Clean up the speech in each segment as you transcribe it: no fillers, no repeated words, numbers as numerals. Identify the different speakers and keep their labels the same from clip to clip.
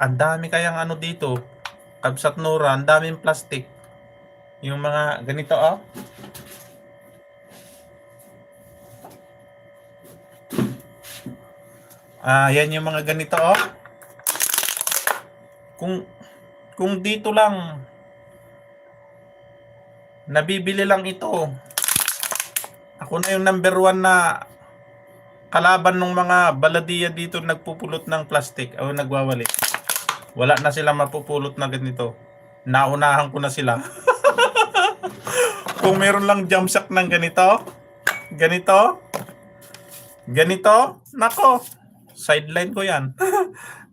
Speaker 1: Ang dami kayang ano dito. Kabsat Nora, ang daming plastic. Yung mga ganito yan yung mga ganito Kung dito lang nabibili lang ito. Ako na yung number 1 na kalaban ng mga baladiya dito nagpupulot ng plastic o nagwawali. Wala na sila mapupulot na ganito. Naunahan ko na sila. Kung meron lang jump sack ng ganito, nako, sideline ko yan.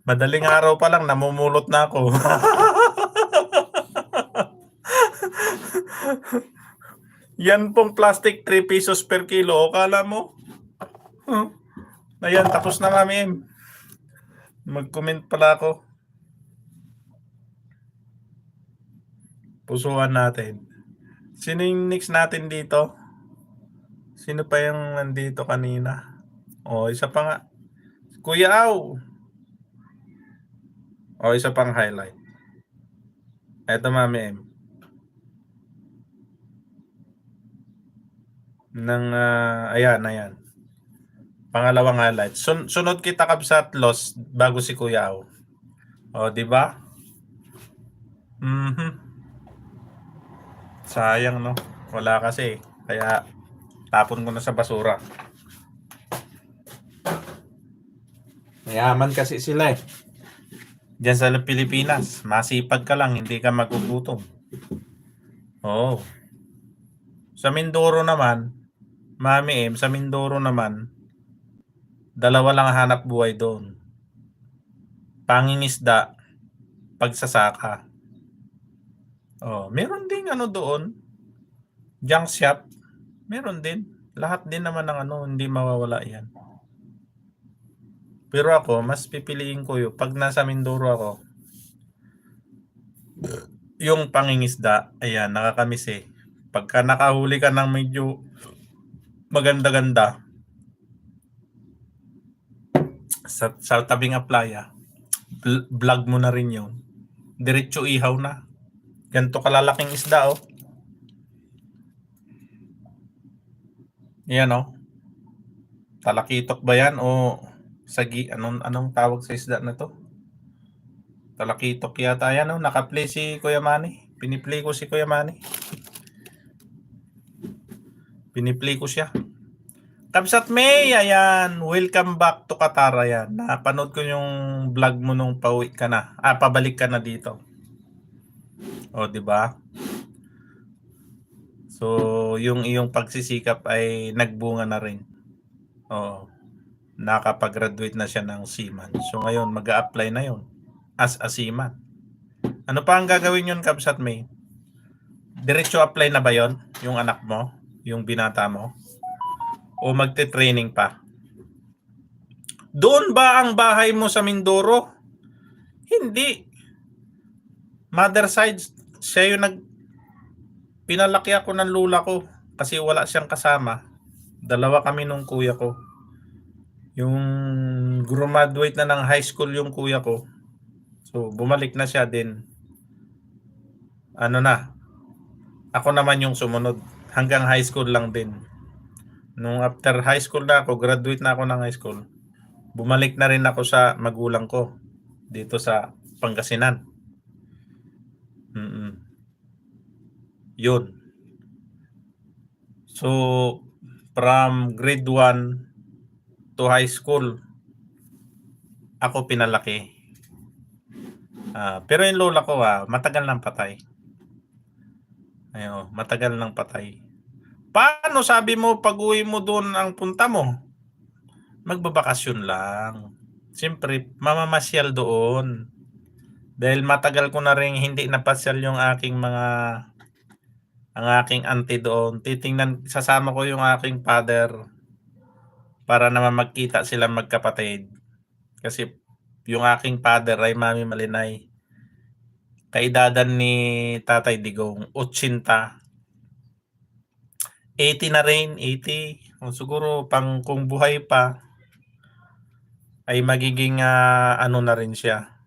Speaker 1: Madaling araw pa lang namumulot na ako. Yan pong plastic 3 pesos per kilo. O kala mo? Ayan, tapos na kami. Mag-comment pala ako. Pusuan natin. Sino yung next natin dito? Sino pa yung nandito kanina? Isa pa nga. Kuya Au. Isa pang highlight. Eto, Mami M. Ayan. Pangalawang highlight. Sunod kita kabsat loss bago si Kuya Au. Di ba? Sayang, no? Wala kasi. Kaya tapon ko na sa basura. Mayaman kasi sila eh. Diyan sa Pilipinas, masipag ka lang, hindi ka magugutom. Sa Mindoro naman, Mami M, sa Mindoro naman, dalawa lang hanap buhay doon. Pangingisda, pagsasaka. Meron ding doon. Junk shop, meron din. Lahat din naman ng hindi mawawala yan. Pero ako, mas pipiliin ko yung pag nasa Mindoro ako, yung pangingisda, ayan, nakakamiss eh. Pagka nakahuli ka ng medyo maganda-ganda sa tabing playa, vlog mo na rin yun. Diretso ihaw na. Ganito kalalaking isda Yan Talakitok ba yan o sagi? Anong tawag sa isda na to? Talakitok yata yan Naka-play si Kuya Manny. Piniplay ko si Kuya Manny. Piniplay ko siya. Kabsat May, ayan. Welcome back to Qatar, yan. Napanood ko yung vlog mo nung pauwi ka na. Pabalik ka na dito. Di ba? So, yung iyong pagsisikap ay nagbunga na rin. Nakapag-graduate na siya ng seaman. So, ngayon, mag-a-apply na yun as a seaman. Ano pa ang gagawin yun, Kabsat May? Diretso apply na ba yon yung anak mo? Yung binata mo? O magte-training pa? Doon ba ang bahay mo sa Mindoro? Hindi. Mother side, siya yung pinalaki ako ng lula ko kasi wala siyang kasama. Dalawa kami nung kuya ko. Yung graduate na ng high school yung kuya ko. So, bumalik na siya din. Ako naman yung sumunod. Hanggang high school lang din. Nung after high school na ako, graduate na ako ng high school, bumalik na rin ako sa magulang ko dito sa Pangasinan. Yun. So, from grade 1 to high school, ako pinalaki. Pero yung lola ko matagal nang patay. Matagal nang patay. Paano sabi mo pag-uwi mo doon ang punta mo? Magbabakasyon lang. Siyempre, mamamasyal doon. Dahil matagal ko na rin hindi napasyal yung ang aking auntie doon. Sasama ko yung aking father para naman magkita sila magkapatid. Kasi yung aking father ay Mami Malinay. Kaedadan ni Tatay Digong, 80. 80 na rin, 80. Siguro kung buhay pa, ay magiging na rin siya.